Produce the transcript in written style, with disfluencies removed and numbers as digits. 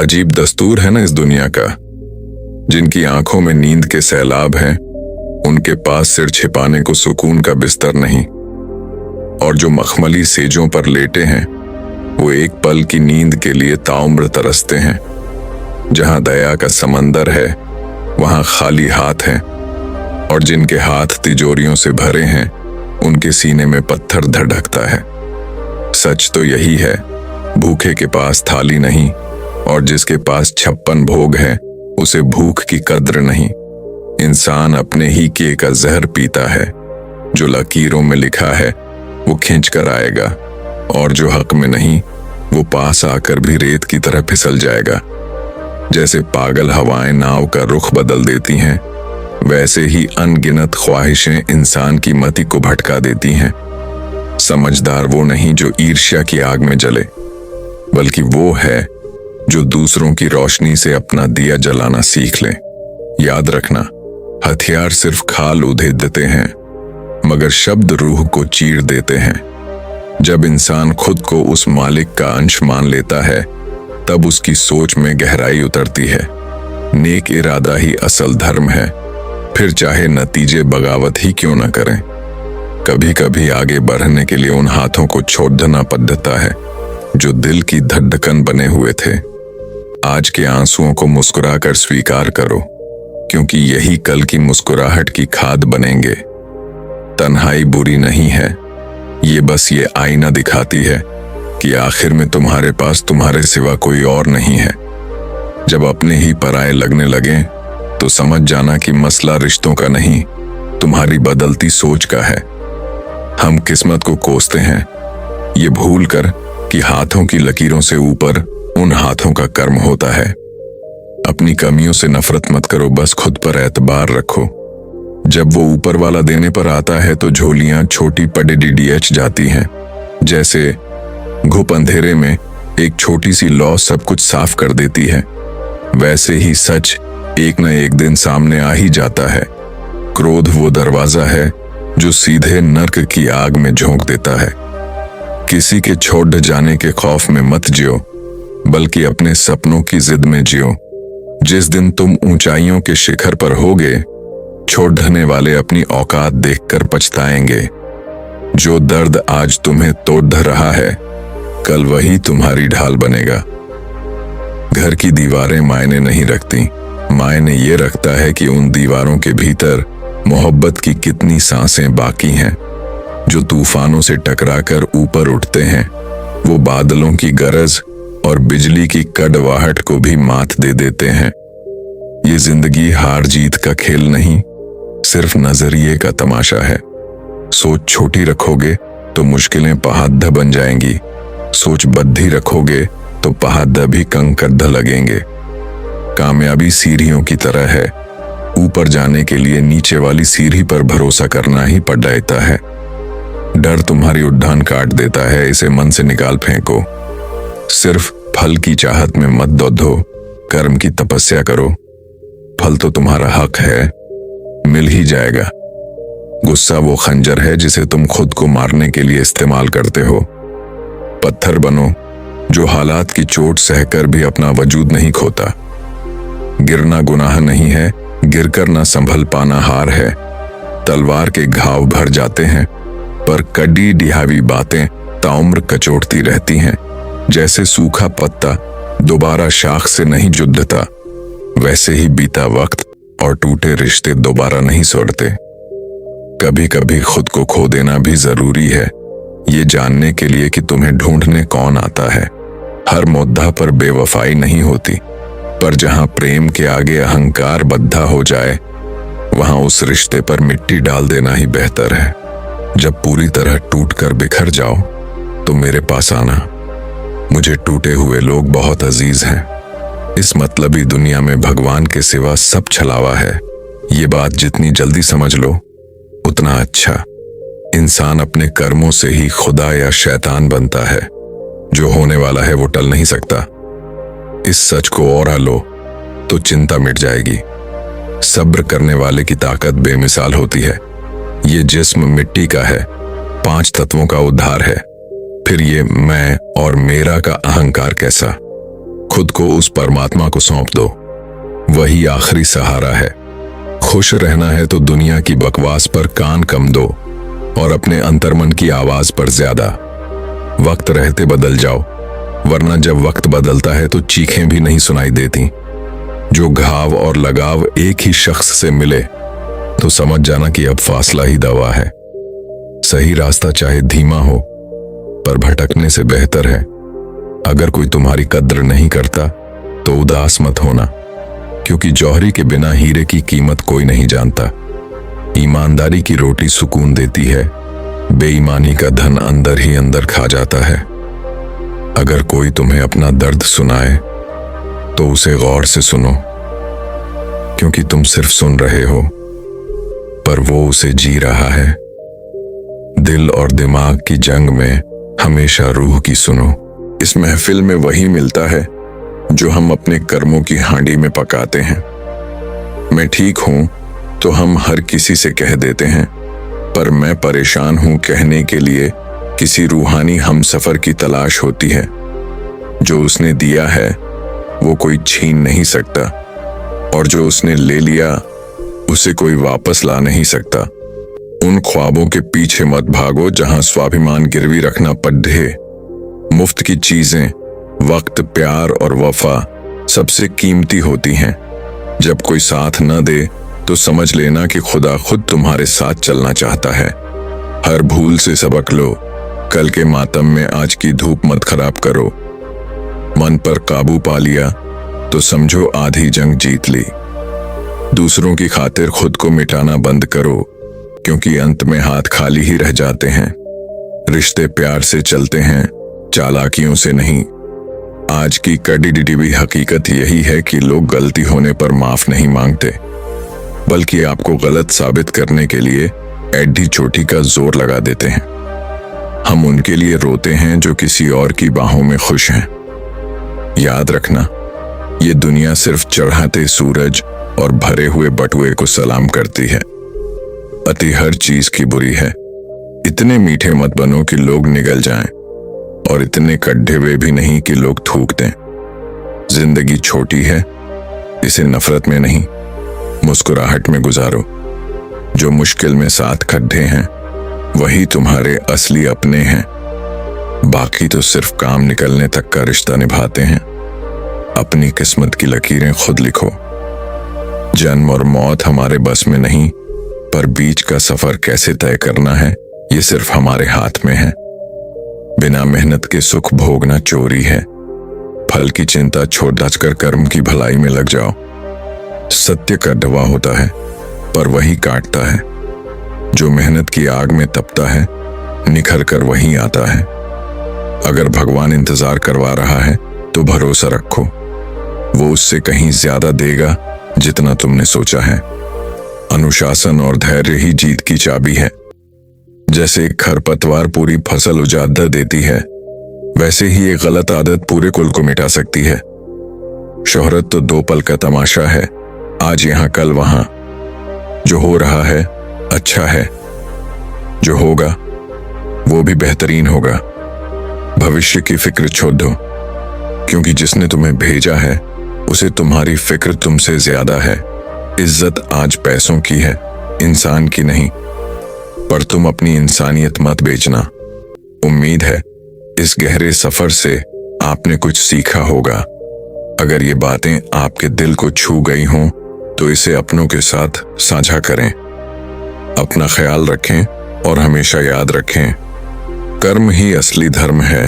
अजीब दस्तूर है ना इस दुनिया का। जिनकी आंखों में नींद के सैलाब हैं, उनके पास सिर छिपाने को सुकून का बिस्तर नहीं। और जो मखमली सेजों पर लेटे हैं, वो एक पल की नींद के लिए ताउम्र तरसते हैं। जहां दया का समंदर है, वहां खाली हाथ हैं, और जिनके हाथ तिजोरियों से भरे हैं, उनके सीने में पत्थर धड़कता है। सच तो यही है, भूखे के पास थाली नहीं, और जिसके पास 56 भोग है, उसे भूख की कद्र नहीं। इंसान अपने ही किए का जहर पीता है। जो लकीरों में लिखा है वो खींच कर आएगा, और जो हक में नहीं, वो पास आकर भी रेत की तरह फिसल जाएगा। जैसे पागल हवाएं नाव का रुख बदल देती हैं, वैसे ही अनगिनत ख्वाहिशें इंसान की मति को भटका देती हैं। समझदार वो नहीं जो ईर्ष्या की आग में जले, बल्कि वो है जो दूसरों की रोशनी से अपना दिया जलाना सीख ले। याद रखना, हथियार सिर्फ खाल उधेड़ देते हैं, मगर शब्द रूह को चीर देते हैं। जब इंसान खुद को उस मालिक का अंश मान लेता है, तब उसकी सोच में गहराई उतरती है। नेक इरादा ही असल धर्म है, फिर चाहे नतीजे बगावत ही क्यों न करें। कभी कभी आगे बढ़ने के लिए उन हाथों को छोड़ना पड़ता है जो दिल की धड़कन बने हुए थे। आज के आंसुओं को मुस्कुराकर स्वीकार करो, क्योंकि यही कल की मुस्कुराहट की खाद बनेंगे। तन्हाई बुरी नहीं है, ये बस ये आईना दिखाती है कि आखिर में तुम्हारे पास तुम्हारे सिवा कोई और नहीं है। जब अपने ही पराये लगने लगे, तो समझ जाना कि मसला रिश्तों का नहीं, तुम्हारी बदलती सोच का है। हम किस्मत को कोसते हैं, ये भूल कर कि हाथों की लकीरों से ऊपर उन हाथों का कर्म होता है। अपनी कमियों से नफरत मत करो, बस खुद पर एतबार रखो। जब वो ऊपर वाला देने पर आता है, तो झोलियां छोटी पड़े DDH जाती हैं। जैसे घुप अंधेरे में एक छोटी सी लौ सब कुछ साफ कर देती है, वैसे ही सच एक न एक दिन सामने आ ही जाता है। क्रोध वो दरवाजा है जो सीधे नर्क की आग में झोंक देता है। किसी के छोड़ जाने के खौफ में मत जियो, बल्कि अपने सपनों की जिद में जियो। जिस दिन तुम ऊंचाइयों के शिखर पर होगे, छोड़ने वाले अपनी औकात देखकर पछताएंगे। जो दर्द आज तुम्हें तोड़ रहा है, कल वही तुम्हारी ढाल बनेगा। घर की दीवारें मायने नहीं रखती, मायने ये रखता है कि उन दीवारों के भीतर मोहब्बत की कितनी सांसें बाकी हैं। जो तूफानों से टकराकर ऊपर उठते हैं, वो बादलों की गरज और बिजली की कड़वाहट को भी मात दे देते हैं। ये जिंदगी हार जीत का खेल नहीं, सिर्फ नजरिए का तमाशा है। सोच छोटी रखोगे तो मुश्किलें पहाड़ बन जाएंगी, सोच बद्धी रखोगे तो पहाड़ भी कंकड़ लगेंगे। कामयाबी सीढ़ियों की तरह है, ऊपर जाने के लिए नीचे वाली सीढ़ी पर भरोसा करना ही पड़ता है। डर तुम्हारी उड़ान काट देता है, इसे मन से निकाल फेंको। सिर्फ फल की चाहत में मत दौड़ो, कर्म की तपस्या करो। फल तो तुम्हारा हक है, मिल ही जाएगा। गुस्सा वो खंजर है जिसे तुम खुद को मारने के लिए इस्तेमाल करते हो। पत्थर बनो जो हालात की चोट सहकर भी अपना वजूद नहीं खोता। गिरना गुनाह नहीं है, गिरकर ना संभल पाना हार है। तलवार के घाव भर जाते हैं, पर कड़ी डिहावी बातें ताउम्र कचोटती रहती हैं। जैसे सूखा पत्ता दोबारा शाख से नहीं जुड़ता, वैसे ही बीता वक्त और टूटे रिश्ते दोबारा नहीं सुलझते। कभी कभी खुद को खो देना भी जरूरी है, ये जानने के लिए कि तुम्हें ढूंढने कौन आता है। हर मुद्दा पर बेवफाई नहीं होती, पर जहां प्रेम के आगे अहंकार बद्धा हो जाए, वहां उस रिश्ते पर मिट्टी डाल देना ही बेहतर है। जब पूरी तरह टूटकर बिखर जाओ, तो मेरे पास आना। मुझे टूटे हुए लोग बहुत अजीज हैं। इस मतलबी दुनिया में भगवान के सिवा सब छलावा है। ये बात जितनी जल्दी समझ लो, उतना अच्छा। इंसान अपने कर्मों से ही खुदा या शैतान बनता है। जो होने वाला है वो टल नहीं सकता। इस सच को ओढ़ लो तो चिंता मिट जाएगी। सब्र करने वाले की ताकत बेमिसाल होती है। ये जिस्म मिट्टी का है, 5 तत्वों का उद्धार है। फिर ये मैं और मेरा का अहंकार कैसा? खुद को उस परमात्मा को सौंप दो, वही आखिरी सहारा है। खुश रहना है तो दुनिया की बकवास पर कान कम दो और अपने अंतर्मन की आवाज पर ज्यादा। वक्त रहते बदल जाओ, वरना जब वक्त बदलता है तो चीखें भी नहीं सुनाई देती। जो घाव और लगाव एक ही शख्स से मिले तो समझ जाना कि अब फासला ही दवा है। सही रास्ता चाहे धीमा हो पर भटकने से बेहतर है। अगर कोई तुम्हारी कद्र नहीं करता तो उदास मत होना, क्योंकि जौहरी के बिना हीरे की कीमत कोई नहीं जानता। ईमानदारी की रोटी सुकून देती है, बेईमानी का धन अंदर ही अंदर खा जाता है। अगर कोई तुम्हें अपना दर्द सुनाए तो उसे गौर से सुनो, क्योंकि तुम सिर्फ सुन रहे हो पर वो उसे जी रहा है। दिल और दिमाग की जंग में हमेशा रूह की सुनो। इस महफिल में वही मिलता है जो हम अपने कर्मों की हांडी में पकाते हैं। मैं ठीक हूं तो हम हर किसी से कह देते हैं, पर मैं परेशान हूं कहने के लिए किसी रूहानी हमसफर की तलाश होती है। जो उसने दिया है वो कोई छीन नहीं सकता, और जो उसने ले लिया उसे कोई वापस ला नहीं सकता। उन ख्वाबों के पीछे मत भागो जहां स्वाभिमान गिरवी रखना पड़े। मुफ्त की चीजें, वक्त, प्यार और वफा सबसे कीमती होती हैं। जब कोई साथ न दे तो समझ लेना कि खुदा खुद तुम्हारे साथ चलना चाहता है। हर भूल से सबक लो, कल के मातम में आज की धूप मत खराब करो। मन पर काबू पा लिया तो समझो आधी जंग जीत ली। दूसरों की खातिर खुद को मिटाना बंद करो, क्योंकि अंत में हाथ खाली ही रह जाते हैं। रिश्ते प्यार से चलते हैं, चालाकियों से नहीं। आज की कड़ी डिटी हकीकत यही है कि लोग गलती होने पर माफ नहीं मांगते, बल्कि आपको गलत साबित करने के लिए एड्डी चोटी का जोर लगा देते हैं। हम उनके लिए रोते हैं जो किसी और की बाहों में खुश हैं। याद रखना, ये दुनिया सिर्फ चढ़ाते सूरज और भरे हुए बटुए को सलाम करती है। अति हर चीज की बुरी है। इतने मीठे मत बनो कि लोग निगल जाएं, और इतने कड्ढे हुए भी नहीं कि लोग थूक दें। जिंदगी छोटी है, इसे नफरत में नहीं मुस्कुराहट में गुजारो। जो मुश्किल में 7 खड्डे हैं वही तुम्हारे असली अपने हैं। बाकी तो सिर्फ काम निकलने तक का रिश्ता निभाते हैं। अपनी किस्मत की लकीरें खुद लिखो। जन्म और मौत हमारे बस में नहीं, पर बीच का सफर कैसे तय करना है ये सिर्फ हमारे हाथ में है। बिना मेहनत के सुख भोगना चोरी है। फल की चिंता छोड़ कर कर्म की भलाई में लग जाओ। सत्य का डवा होता है पर वही काटता है। जो मेहनत की आग में तपता है निखर कर वहीं आता है। अगर भगवान इंतजार करवा रहा है तो भरोसा रखो, वो उससे कहीं ज्यादा देगा जितना तुमने सोचा है। अनुशासन और धैर्य ही जीत की चाबी है। जैसे एक खरपतवार पूरी फसल उजाड़ देती है, वैसे ही एक गलत आदत पूरे कुल को मिटा सकती है। शोहरत तो 2 पल का तमाशा है, आज यहां कल वहां। जो हो रहा है अच्छा है, जो होगा वो भी बेहतरीन होगा। भविष्य की फिक्र छोड़ दो, क्योंकि जिसने तुम्हें भेजा है उसे तुम्हारी फिक्र तुमसे ज्यादा है। इज्जत आज पैसों की है, इंसान की नहीं। पर तुम अपनी इंसानियत मत बेचना। उम्मीद है इस गहरे सफर से आपने कुछ सीखा होगा। अगर ये बातें आपके दिल को छू गई हों तो इसे अपनों के साथ साझा करें। अपना ख्याल रखें और हमेशा याद रखें, कर्म ही असली धर्म है।